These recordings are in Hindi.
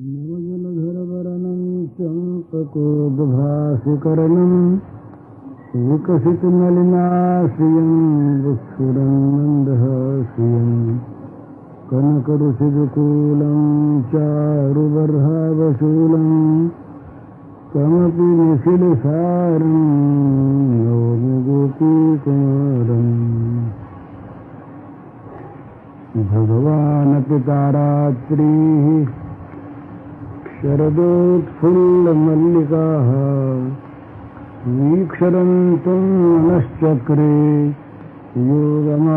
नवजलधरवरणं चम्पकोद्भासिकरणं विकसितनलिनाश्रियं विस्फुरन्मन्दहास्यं कनकरुचिदुकूलं चारुबर्हावशूलं कमपि निखिलसारं नौमि गोपीकुमारम्। भगवानपि तारात्रीः शरदोत्फुल्लमल्लिकाः वीक्षरन्तं मनश्चक्रे योगमायामुपाश्रयम्।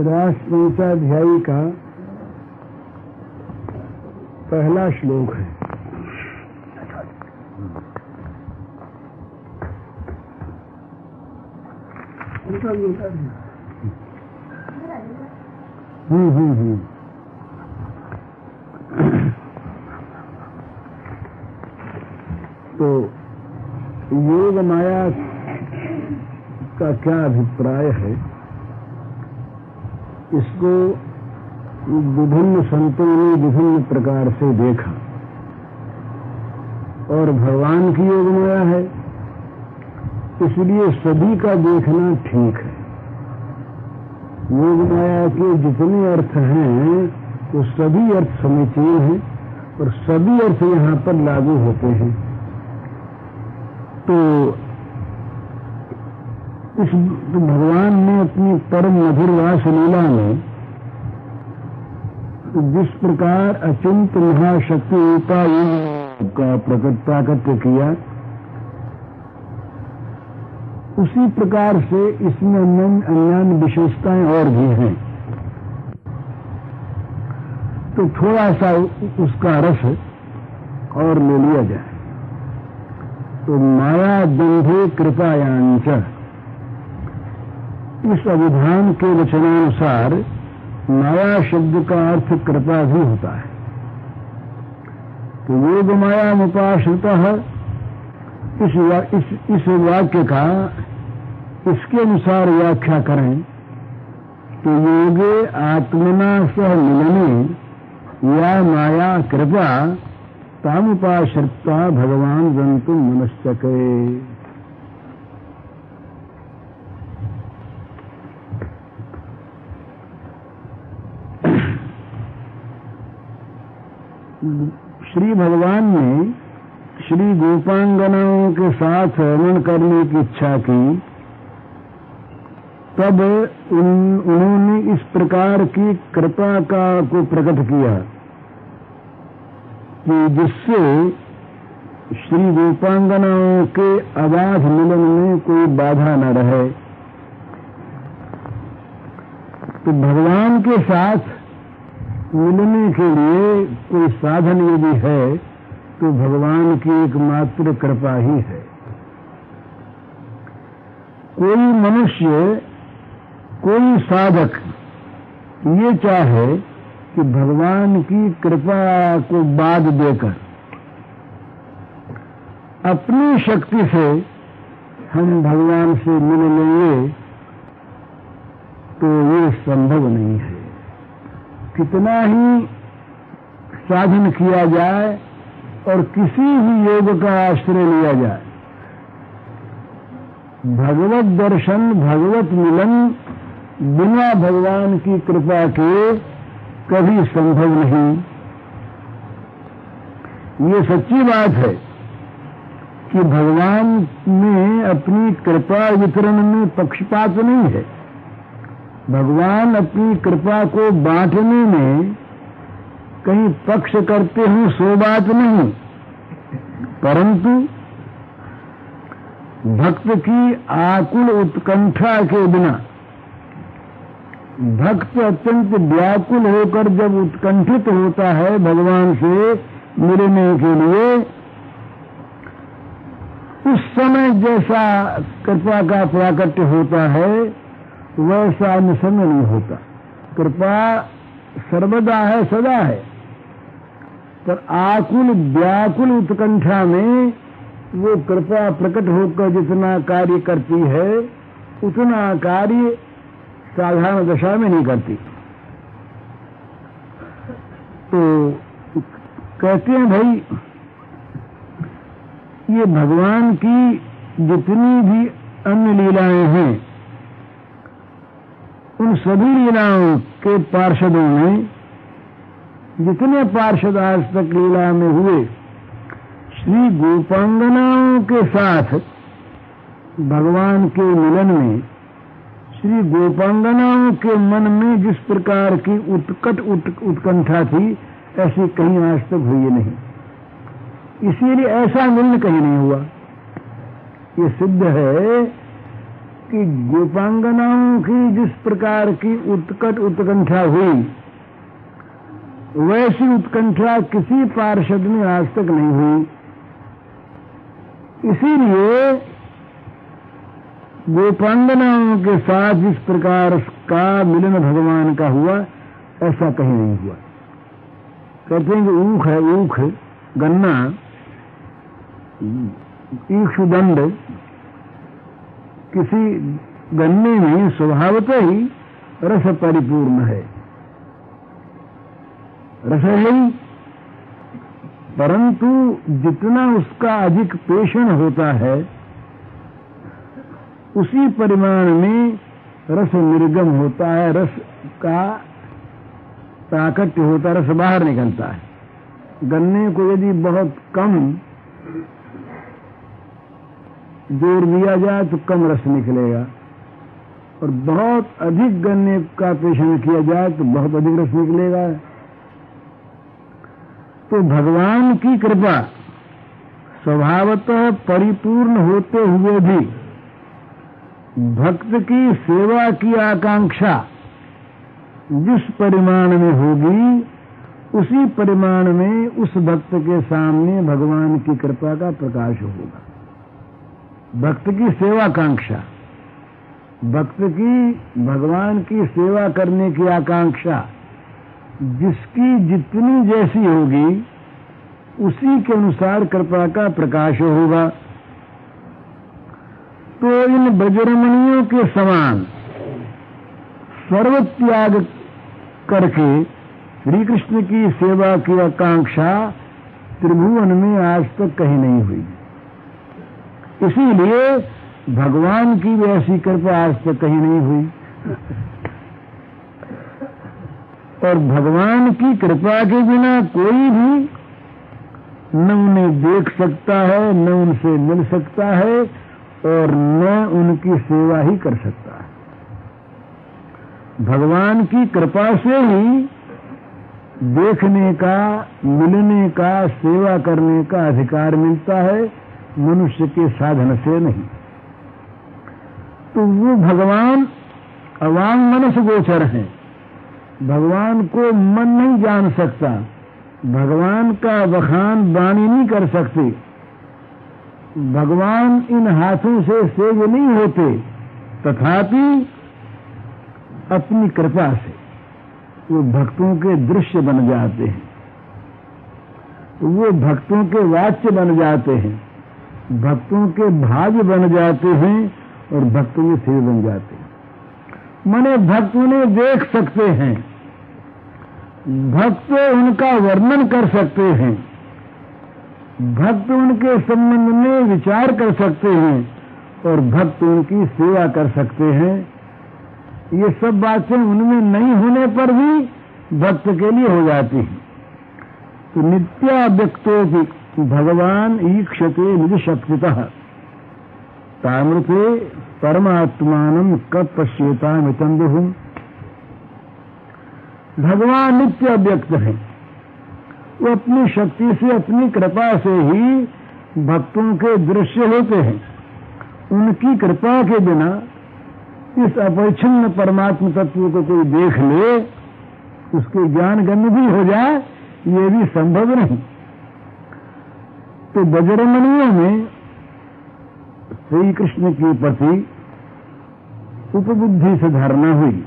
राष्ट्रपंचाध्यायी का पहला श्लोक है। तो योग माया का क्या अभिप्राय है, इसको विभिन्न संतों ने विभिन्न प्रकार से देखा। और भगवान की योग माया है, इसलिए सभी का देखना ठीक है। योग माया के जितने अर्थ हैं वो सभी अर्थ समीचीन हैं और सभी अर्थ यहाँ पर लागू होते हैं। तो भगवान ने अपनी परम मधुर रास लीला में जिस प्रकार अचिंत महाशक्ति उपाय का प्राकट्य किया, उसी प्रकार से इसमें अन्य विशेषताएं और भी हैं। तो थोड़ा सा उसका रस और ले लिया जाए। तो माया बंधे कृपायांच, इस अभिधान के वचनानुसार माया शब्द का अर्थ कृपा भी होता है। तो योग माया मुपाश्रितः, इस वाक्य का इसके अनुसार व्याख्या करें तो योगे आत्मना सह मिलने या माया कृपा तामुपाश्रिता भगवान जंतु मनश्चके। श्री भगवान ने श्री गोपांगनाओं के साथ रमण करने की इच्छा की, तब उन्होंने इस प्रकार की कृपा को प्रकट किया कि जिससे श्री गोपांगनाओं के अबाध मिलन में कोई बाधा न रहे। तो भगवान के साथ मिलने के लिए कोई साधन यदि है तो भगवान की एकमात्र कृपा ही है। कोई मनुष्य, कोई साधक ये चाहे कि भगवान की कृपा को बाद देकर अपनी शक्ति से हम भगवान से मिल लेंगे, तो ये संभव नहीं है। कितना ही साधन किया जाए और किसी भी योग का आश्रय लिया जाए, भगवत दर्शन, भगवत मिलन बिना भगवान की कृपा के कभी संभव नहीं। ये सच्ची बात है कि भगवान में अपनी कृपा वितरण में पक्षपात नहीं है। भगवान अपनी कृपा को बांटने में कहीं पक्ष करते हैं, सो बात नहीं। परंतु भक्त की आकुल उत्कंठा के बिना, भक्त अत्यंत व्याकुल होकर जब उत्कंठित होता है भगवान से मिलने के लिए, उस समय जैसा कृपा का प्राकट्य होता है वैसा निसंग नहीं होता। कृपा सर्वदा है, सदा है, पर आकुल व्याकुल उत्कंठा में वो कृपा प्रकट होकर जितना कार्य करती है उतना कार्य साधारण दशा में नहीं करती। तो कहते हैं भाई, ये भगवान की जितनी भी अन्य लीलाएं हैं, उन सभी लीलाओं के पार्षदों में, जितने पार्षद आज तक लीला में हुए, श्री गोपांगनाओं के साथ भगवान के मिलन में, श्री गोपांगनाओं के मन में जिस प्रकार की उत्कंठा थी, ऐसी कहीं आज तक हुई नहीं। इसीलिए ऐसा मिलन कहीं नहीं हुआ। ये सिद्ध है कि गोपांगनाओं की जिस प्रकार की उत्कंठा हुई, वैसी उत्कंठा किसी पार्षद में आज तक नहीं हुई। इसीलिए गोपांगनाओं के साथ जिस प्रकार का मिलन भगवान का हुआ, ऐसा कहीं नहीं हुआ। कहते हैं कि ऊख है, ऊख गन्ना, ईक्षुदंड, किसी गन्ने में स्वभावतः ही रस परिपूर्ण है, रस है ही, परंतु जितना उसका अधिक पेषण होता है, उसी परिमाण में रस निर्गम होता है, रस का प्राकट्य होता है, रस बाहर निकलता है। गन्ने को यदि बहुत कम जोर दिया जाए तो कम रस निकलेगा, और बहुत अधिक गन्ने का पेषण किया जाए तो बहुत अधिक रस निकलेगा। तो भगवान की कृपा स्वभावतः परिपूर्ण होते हुए भी भक्त की सेवा की आकांक्षा जिस परिमाण में होगी, उसी परिमाण में उस भक्त के सामने भगवान की कृपा का प्रकाश होगा। भक्त की सेवा कांक्षा, भक्त की भगवान की सेवा करने की आकांक्षा जिसकी जितनी जैसी होगी, उसी के अनुसार कृपा का प्रकाश होगा। तो इन ब्रजरमणियों के समान सर्व त्याग करके श्री कृष्ण की सेवा की आकांक्षा त्रिभुवन में आज तक कहीं नहीं हुई। इसीलिए भगवान की भी ऐसी कृपा आज तक कहीं नहीं हुई। और भगवान की कृपा के बिना कोई भी न उन्हें देख सकता है, न उनसे मिल सकता है, और न उनकी सेवा ही कर सकता है। भगवान की कृपा से ही देखने का, मिलने का, सेवा करने का अधिकार मिलता है, मनुष्य के साधन से नहीं। तो वो भगवान अवांग मनस गोचर हैं। भगवान को मन नहीं जान सकता, भगवान का बखान वाणी नहीं कर सकती, भगवान इन हाथों से सेव नहीं होते, तथापि अपनी कृपा से वो भक्तों के दृश्य बन जाते हैं, वो भक्तों के वाच्य बन जाते हैं, भक्तों के भाग्य बन जाते हैं, और भक्तों के सेव बन जाते हैं। माने भक्त उन्हें देख सकते हैं, भक्त उनका वर्णन कर सकते हैं, भक्त उनके संबंध में विचार कर सकते हैं, और भक्त उनकी सेवा कर सकते हैं। ये सब बातें उनमें नहीं होने पर भी भक्त के लिए हो जाती हैं। तो नित्याव्यक्तो भी भगवान ईक्षते निज शक्तितः तामृते परमात्मानं कब पश्येतामितं विभुम्। भगवान नित्य अव्यक्त है, वो अपनी शक्ति से, अपनी कृपा से ही भक्तों के दृश्य होते हैं। उनकी कृपा के बिना इस अपरिच्छिन्न परमात्म तत्व को कोई देख ले, उसके ज्ञान गम्य भी हो जाए, ये भी संभव नहीं। तो ब्रजरमणियों में श्री कृष्ण के प्रति उपबुद्धि से धारणा हुई,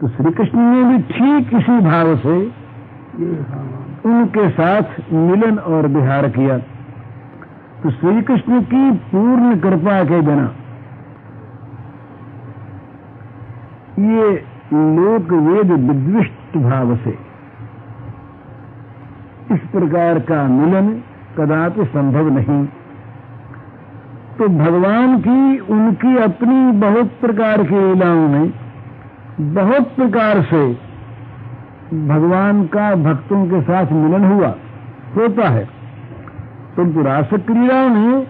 तो श्री कृष्ण ने भी ठीक इसी भाव से उनके साथ मिलन और विहार किया। तो श्री कृष्ण की पूर्ण कृपा के बिना ये लोक वेद विद्विष्ट भाव से इस प्रकार का मिलन कदापि संभव नहीं। तो भगवान की उनकी अपनी बहुत प्रकार की लीलाओं में बहुत प्रकार से भगवान का भक्तों के साथ मिलन होता है। परंतु रास क्रीड़ा में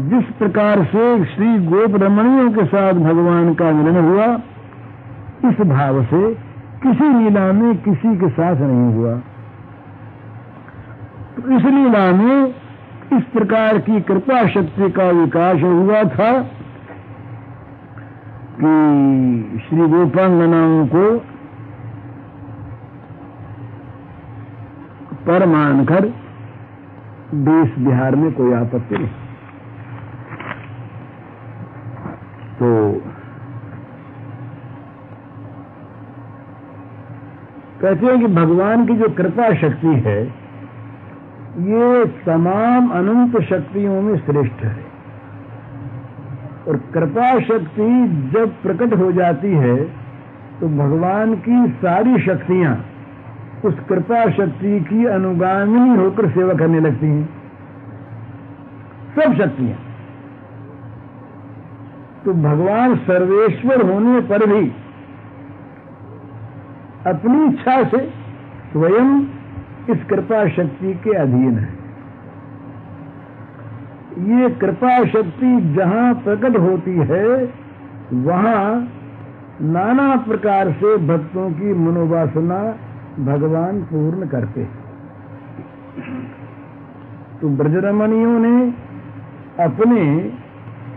जिस प्रकार से श्री गोप रमणियों के साथ भगवान का मिलन हुआ, इस भाव से किसी लीला में किसी के साथ नहीं हुआ। तो इस लीला में इस प्रकार की कृपा शक्ति का विकास हुआ था कि श्री गोपांगनाओं को पर मानकर देश बिहार में कोई आपत्ति नहीं। तो कहते हैं कि भगवान की जो कृपा शक्ति है ये तमाम अनंत शक्तियों में श्रेष्ठ है। और कृपा शक्ति जब प्रकट हो जाती है तो भगवान की सारी शक्तियां उस कृपा शक्ति की अनुगामिनी होकर सेवा करने लगती हैं, सब शक्तियां। तो भगवान सर्वेश्वर होने पर भी अपनी इच्छा से स्वयं इस कृपा शक्ति के अधीन है। ये कृपा शक्ति जहां प्रकट होती है वहां नाना प्रकार से भक्तों की मनोवासना भगवान पूर्ण करते हैं। तो ब्रजरमणियों ने अपने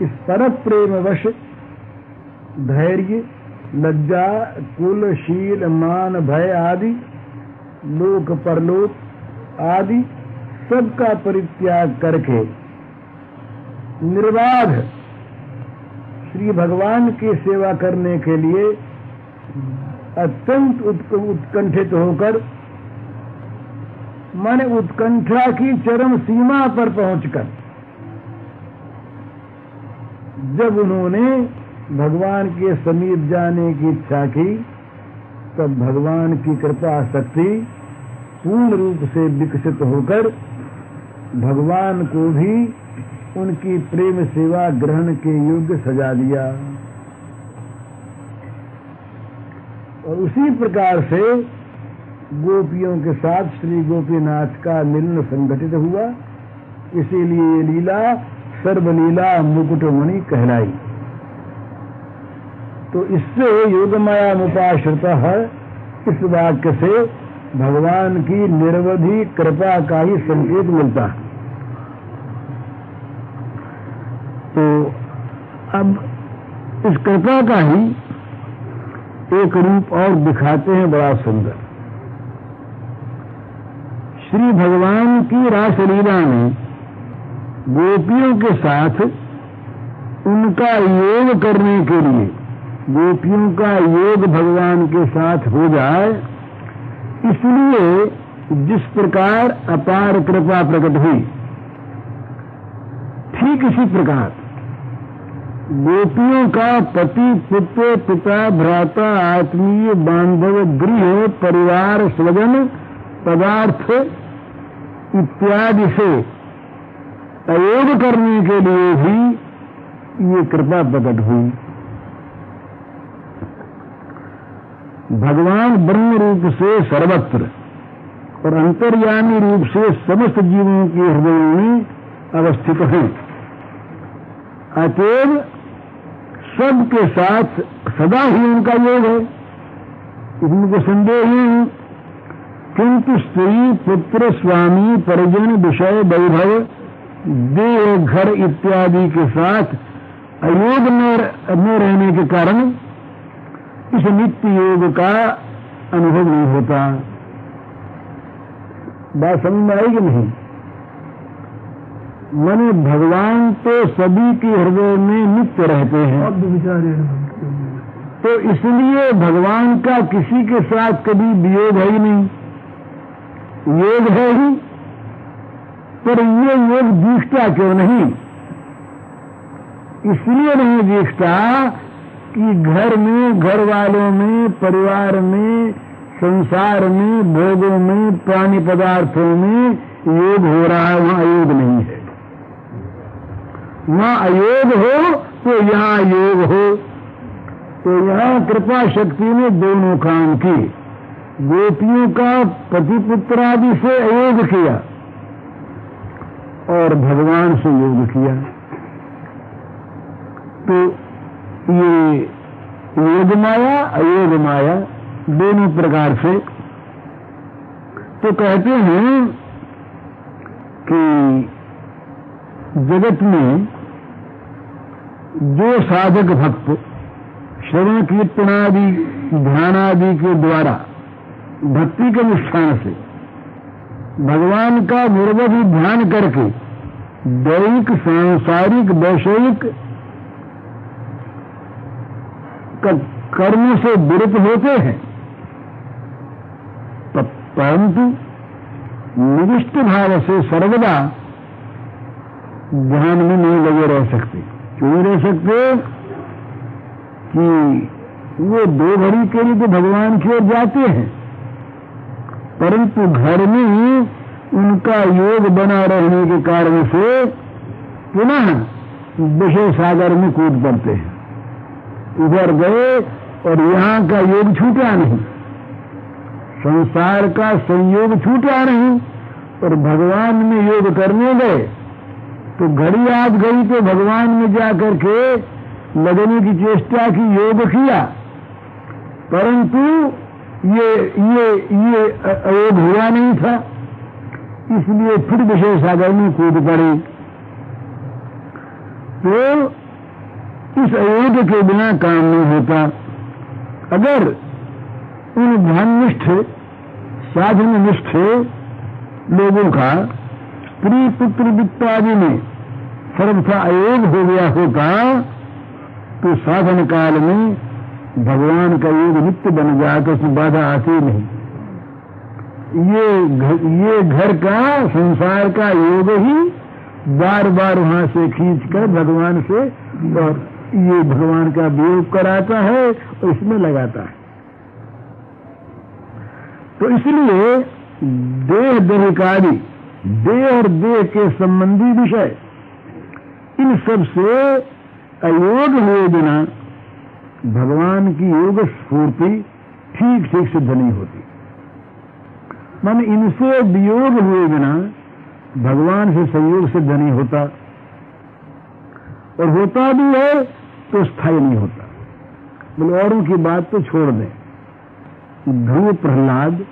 इस परम प्रेमवश धैर्य, लज्जा, कुल, शील, मान, भय आदि, लोक परलोक आदि सबका परित्याग करके निर्बाध श्री भगवान की सेवा करने के लिए अत्यंत उत्कंठित होकर, माने उत्कंठा की चरम सीमा पर पहुंचकर जब उन्होंने भगवान के समीप जाने की इच्छा की, तब भगवान की कृपा शक्ति पूर्ण रूप से विकसित होकर भगवान को भी उनकी प्रेम सेवा ग्रहण के योग्य सजा दिया। और उसी प्रकार से गोपियों के साथ श्री गोपीनाथ का मिलन संगठित हुआ। इसीलिए ये लीला सर्वलीला मुकुटमणि कहलाई। तो इससे योगमाया मुपाश्रित है, इस वाक्य से भगवान की निरवधि कृपा का ही संकेत मिलता है। तो अब इस कृपा का ही एक रूप और दिखाते हैं बड़ा सुंदर। श्री भगवान की रासलीला में गोपियों के साथ उनका योग करने के लिए, गोपियों का योग भगवान के साथ हो जाए, इसलिए जिस प्रकार अपार कृपा प्रकट हुई, ठीक इसी प्रकार गोपियों का पति, पुत्र, पिता, भ्राता, आत्मीय, बांधव, गृह, परिवार, स्वजन, पदार्थ इत्यादि से अयोग करने के लिए भी ये कृपा प्रकट हुई। भगवान ब्रह्म रूप से सर्वत्र और अंतर्यामी रूप से समस्त जीवों के हृदयों में अवस्थित हैं। अतएव सबके साथ सदा ही उनका योग है, इसमें कोई संदेह नहीं। किंतु स्त्री, पुत्र, स्वामी, परिजन, विषय, वैभव, देह, घर इत्यादि के साथ अयोग में रहने के कारण इस नित्य योग का अनुभव नहीं होता। बात समझ में आई कि नहीं? माने भगवान तो सभी के हृदय में नित्य रहते हैं, तो इसलिए भगवान का किसी के साथ कभी वियोग है ही नहीं, योग है ही। पर ये योग दिखता क्यों नहीं? इसलिए नहीं दिखता कि घर में, घर वालों में, परिवार में, संसार में, भोगों में, प्राणी पदार्थों में योग हो रहा है, वहां अयोग नहीं है। वहां अयोग हो तो यहां योग हो। तो यहां कृपा शक्ति ने दोनों काम किए। गोपियों का पति पुत्र आदि से अयोग किया और भगवान से योग किया। तो ये योग माया, अयोग माया दोनों प्रकार से। तो कहते हैं कि जगत में जो साधक भक्त श्रवण कीर्तनादि ध्यानादि के द्वारा भक्ति के अनुष्ठान से भगवान का निर्वधि ध्यान करके दैहिक सांसारिक वैषयिक कर्म से विरत होते हैं, परंतु निविष्ट भाव से सर्वदा ध्यान में नहीं लगे रह सकते। क्यों नहीं रह सकते? कि वो दो घड़ी के लिए तो भगवान की ओर जाते हैं, परंतु घर में ही उनका योग बना रहने के कारण से पुनः विषय सागर में कूद पड़ते हैं। उधर गए और यहां का योग छूटा नहीं, संसार का संयोग छूटा नहीं, और भगवान में योग करने गए तो घड़ी आज गई तो भगवान में जाकर के लगने की चेष्टा की, योग किया, परंतु ये अयोग हुआ नहीं था, इसलिए फिर विषय सागर में कूद पड़े। तो इस अयोग के बिना काम नहीं होता। अगर उन ध्याननिष्ठ साधननिष्ठ लोगों का स्त्री पुत्र वित्त आदि में सर्वथा अयोग हो गया होता तो साधन काल में भगवान का योग नित्य बन जाता, उसमें बाधा आती नहीं। ये घर का संसार का योग ही बार बार वहां से खींचकर भगवान से और ये भगवान का वियोग कराता है और इसमें लगाता है। तो इसलिए देह देहिकादि, देह और देह के संबंधी विषय, इन सब से अयोग हुए बिना भगवान की योग स्फूर्ति ठीक ठीक सिद्ध नहीं होती। माने इनसे वियोग हुए बिना भगवान से संयोग सिद्ध नहीं होता, और होता भी है तो स्थायी नहीं होता। बोले औरों की बात तो छोड़ दें, ध्रुव प्रहलाद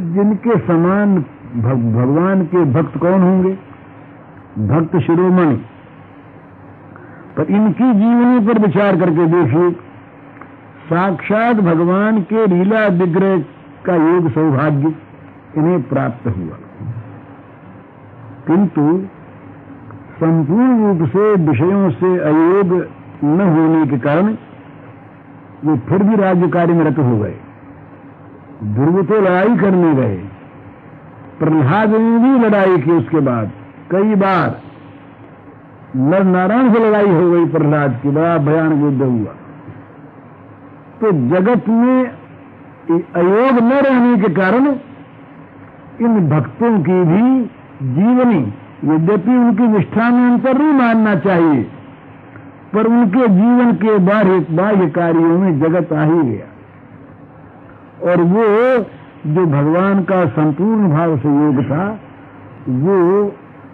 जिनके समान भगवान के भक्त कौन होंगे? भक्त शिरोमणि। पर इनकी जीवनी पर विचार करके देखिए, साक्षात भगवान के लीला विग्रह का योग सौभाग्य इन्हें प्राप्त हुआ, किंतु संपूर्ण रूप से विषयों से अयोग न होने के कारण वे फिर भी राज्य कार्य में रत हो गए। ध्रुव तो लड़ाई करने गए, प्रहलाद ने भी लड़ाई की, उसके बाद कई बार नर नारायण से लड़ाई हो गई प्रहलाद की, बड़ा भयानक युद्ध हुआ। तो जगत में अयोग न रहने के कारण इन भक्तों की भी जीवनी, यद्यपि उनकी निष्ठा में अंतर नहीं मानना चाहिए, पर उनके जीवन के बाह्य कार्यों में जगत आ ही गया, और वो जो भगवान का संपूर्ण भाव से योग था वो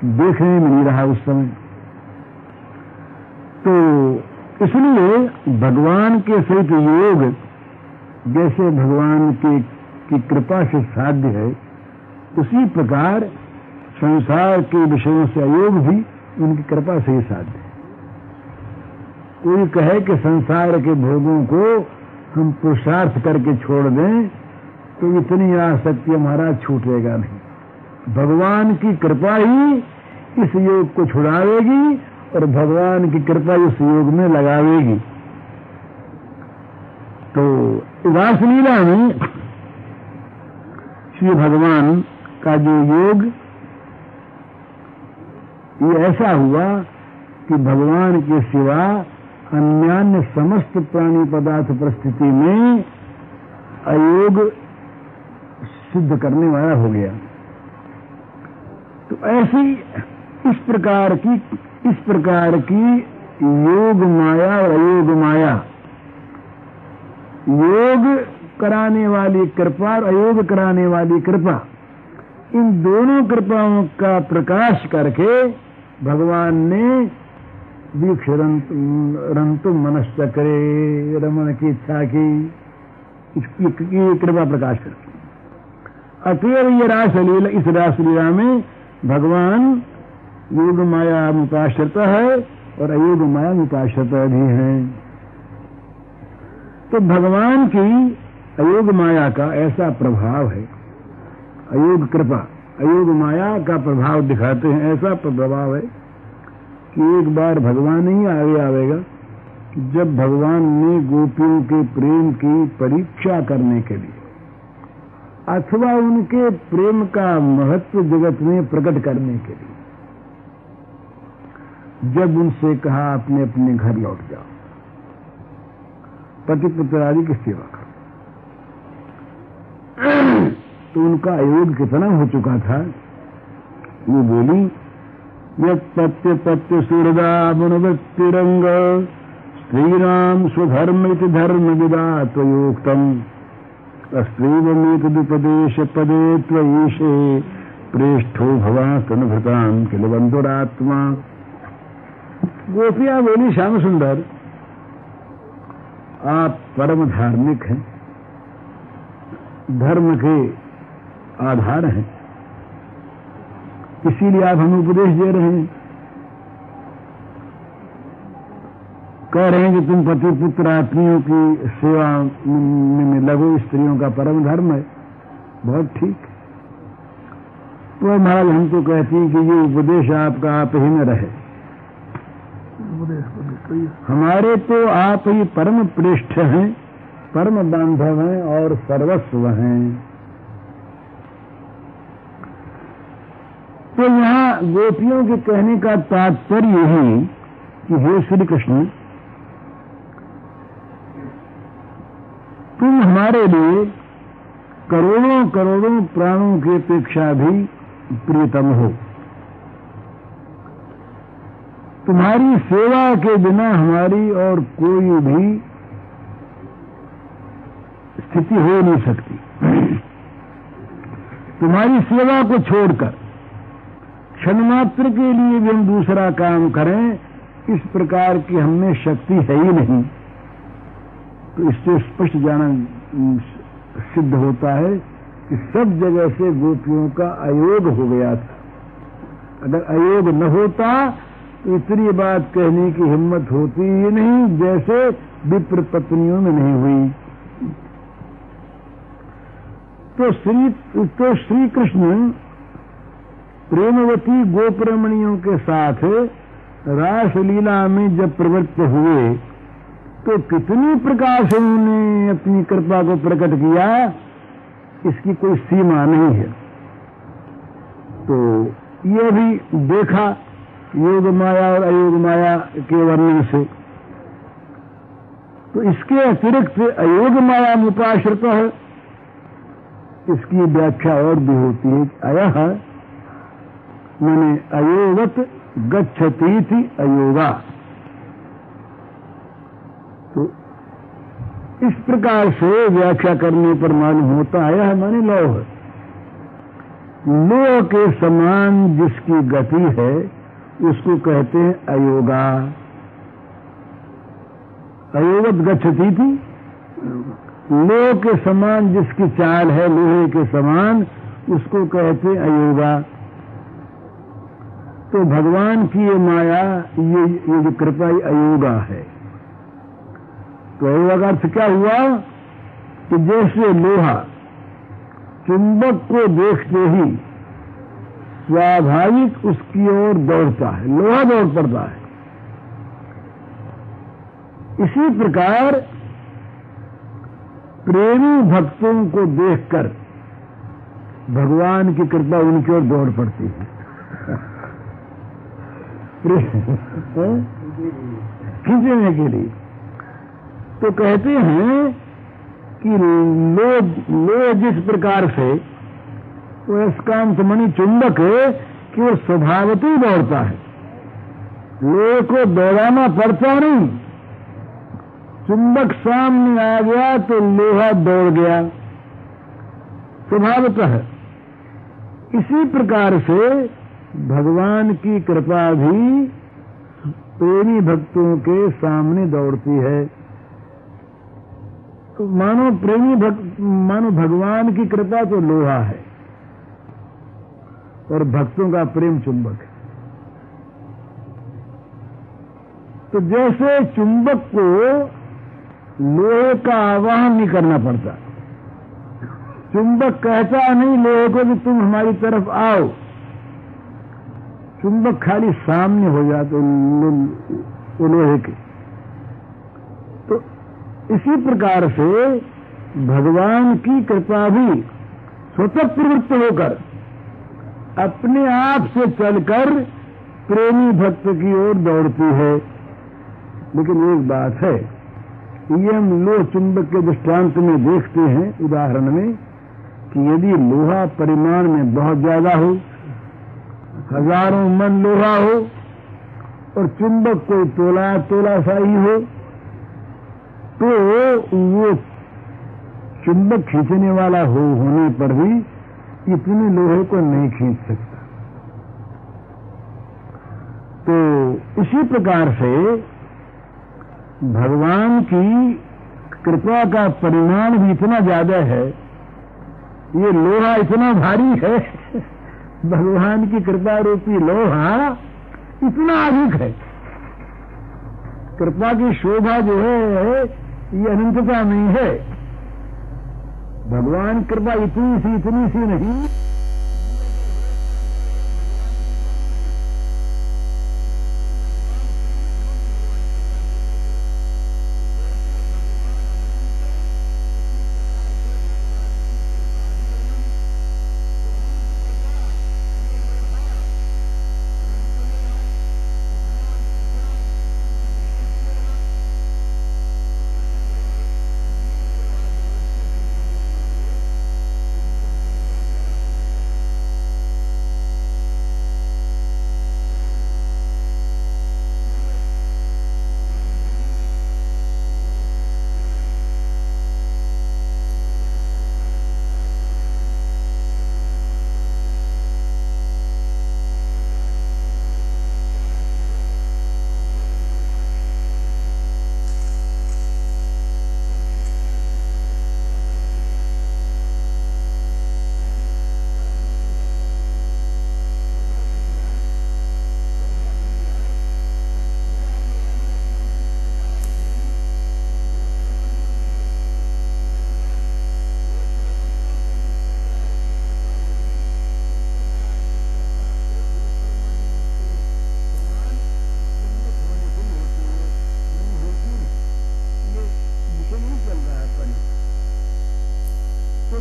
देखने में नहीं रहा उस समय। तो इसलिए भगवान के सहित योग जैसे भगवान की कृपा से साध्य है, उसी प्रकार संसार के विषयों से अयोग भी उनकी कृपा से ही साध्य है। कोई कहे कि संसार के भोगों को हम पुरुषार्थ करके छोड़ दें तो इतनी आसक्ति हमारा छूटेगा नहीं। भगवान की कृपा ही इस योग को छुड़ावेगी और भगवान की कृपा इस योग में लगावेगी। तो रासलीला में श्री भगवान का जो योग ये ऐसा हुआ कि भगवान के सिवा अन्यान्य समस्त प्राणी पदार्थ परिस्थिति में अयोग सिद्ध करने वाला हो गया। तो ऐसी इस प्रकार की योग माया और अयोग माया, योग कराने वाली कृपा और अयोग कराने वाली कृपा, इन दोनों कृपाओं का प्रकाश करके भगवान ने दीक्षरंतु मनश्चक्रे, रमण की इच्छा की, ये कृपा प्रकाश करके अतएव ये रासलीला, इस रासलीला में भगवान योग माया मुपाश्रित है और अयोग माया मुपाश्रित भी है। तो भगवान की अयोग माया का ऐसा प्रभाव है, अयोग कृपा अयोग माया का प्रभाव दिखाते हैं, ऐसा प्रभाव है कि एक बार भगवान ही आगे आवेगा जब भगवान ने गोपियों के प्रेम की परीक्षा करने के लिए अथवा उनके प्रेम का महत्व जगत में प्रकट करने के लिए जब उनसे कहा अपने अपने घर लौट जाओ, पति पुत्र आदि की सेवा करो, तो उनका अयोग कितना हो चुका था। वो बोली यत्पत्य पत्य सुहृदा मनोवृत्तिरंग स्त्रीणाम स्वधर्म इति धर्म विदा त्वयोक्तम अस्त्रीवमेतदुपदेश पदे त्वयीशे प्रेष्ठो भवा तनुभृताम किल बंधुरात्मा। गोपियां बोली श्याम सुंदर, आप परम धार्मिक हैं, धर्म के आधार हैं, इसीलिए आप हमें उपदेश दे रहे हैं, कह रहे हैं कि तुम पति पुत्र आत्मियों की सेवा में लगो, स्त्रियों का परम धर्म है। बहुत ठीक। तो महाराज हम तो कहती हैं कि ये उपदेश आपका आप ही में रहे, हमारे तो आप ही परम प्रेष्ठ हैं, परम बांधव हैं और सर्वस्व हैं। तो यहाँ गोपियों के कहने का तात्पर्य यही कि हे श्री कृष्ण, तुम हमारे लिए करोड़ों करोड़ों प्राणों की अपेक्षा भी प्रियतम हो। तुम्हारी सेवा के बिना हमारी और कोई भी स्थिति हो नहीं सकती। तुम्हारी सेवा को छोड़कर क्षण मात्र के लिए भी हम दूसरा काम करें, इस प्रकार की हमें शक्ति है ही नहीं। तो इससे स्पष्ट जाना सिद्ध होता है कि सब जगह से गोपियों का अयोग हो गया था। अगर अयोग न होता तो इतनी बात कहने की हिम्मत होती ही नहीं, जैसे विप्र पत्नियों में नहीं हुई। तो श्री कृष्ण प्रेमवती गोपरमणियों के साथ रासलीला में जब प्रवृत्त हुए तो कितनी प्रकार से उन्होंने अपनी कृपा को प्रकट किया, इसकी कोई सीमा नहीं है। तो ये भी देखा योग माया और अयोग माया के वर्णन से। तो इसके अतिरिक्त अयोग माया मुपाश्रित है, इसकी व्याख्या और भी होती है। अयः माने अयोगत गच्छतीति अयोगा। तो इस प्रकार से व्याख्या करने पर मालूम होता है यह माने लौह, लोह के समान जिसकी गति है उसको कहते हैं अयोगा। अयोगत गच्छति थी, लोह के समान जिसकी चाल है, लोहे के समान, उसको कहते हैं अयोगा। तो भगवान की ये माया, ये जो कृपा अयोगा है। तो अयोगा का अर्थ क्या हुआ कि जैसे लोहा चुंबक को देखते ही स्वाभाविक उसकी ओर दौड़ता है, लोहा दौड़ पड़ता है, इसी प्रकार प्रेमी भक्तों को देखकर भगवान की कृपा उनकी ओर दौड़ पड़ती है। खींचने के लिए। तो कहते हैं कि लो जिस प्रकार से वो अयस्कांतमणि चुंबक कि वो स्वभावतः ही दौड़ता है, लोहे को दौड़ाना पड़ता नहीं। चुंबक सामने आ गया तो लोहा दौड़ गया स्वभावतः। इसी प्रकार से भगवान की कृपा भी प्रेमी भक्तों के सामने दौड़ती है। तो मानो भगवान की कृपा तो लोहा है और भक्तों का प्रेम चुंबक है। तो जैसे चुंबक को लोहे का आवाहन नहीं करना पड़ता, चुंबक कहता नहीं लोहे को कि तुम हमारी तरफ आओ, चुंबक खाली सामने हो जाते लोहे के। तो इसी प्रकार से भगवान की कृपा भी स्वतः प्रवृत्त होकर अपने आप से चलकर प्रेमी भक्त की ओर दौड़ती है। लेकिन एक बात है, ये हम लोह चुंबक के दृष्टांत में देखते हैं उदाहरण में कि यदि लोहा परिमाण में बहुत ज्यादा हो, हजारों मन लोहा हो और चुंबक कोई तोला सा ही हो, तो वो चुंबक खींचने वाला होने पर भी इतने लोहे को नहीं खींच सकता। तो इसी प्रकार से भगवान की कृपा का परिमाण भी इतना ज्यादा है, ये लोहा इतना भारी है, भगवान की कृपा रूपी लोहा इतना अधिक है। कृपा की शोभा जो है ये अनंतता नहीं है। भगवान कृपा इतनी सी नहीं,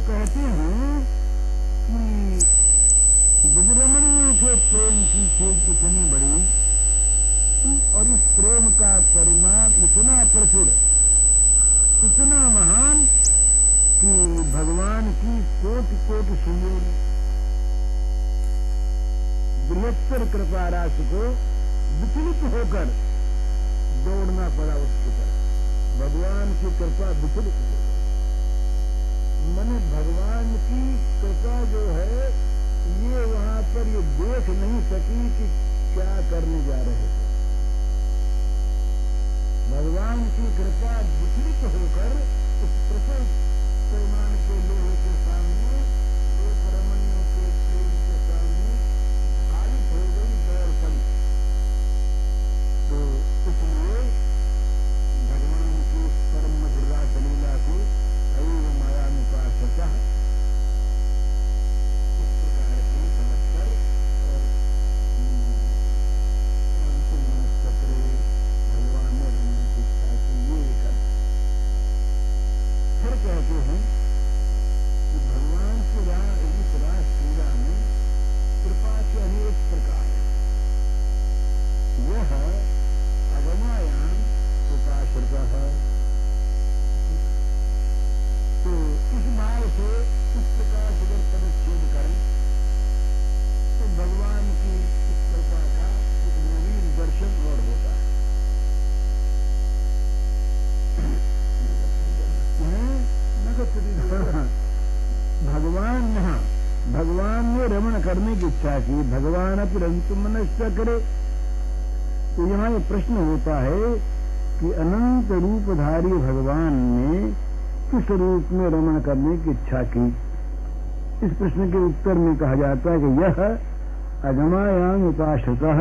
कहते हैं कि ब्रजरमणियों के प्रेम की चीज इतनी बड़ी और इस प्रेम का परिमाण इतना प्रचुर, इतना महान कि भगवान की कोटि कोटि संयोग बृहत्तर कृपा राशि को विचलित होकर दौड़ना पड़ा उसके पर। भगवान की कृपा विचलित हो गई, माने भगवान की कृपा जो है ये वहां पर ये देख नहीं सकी कि क्या करने जा रहे थे। भगवान की कृपा विचलित होकर उस प्रचुर परिमाण के लोहे के सामने, एक रमणियों के प्रेम के सामने भारित हो गई, दौड़ पड़ी। तो इसलिए भगवान की परम मधुरा लीला को अयैव माया निपातता इस प्रकार की समझकर और अंतिम नक्षत्र भगवान ने रमण की इच्छा की इच्छा की, भगवान अपरंतु मनुष्य करे। तो यहाँ ये प्रश्न होता है कि अनंत रूपधारी भगवान ने किस रूप में रमण करने की इच्छा की। इस प्रश्न के उत्तर में कहा जाता है कि यह अगमायाम उपाश्रितः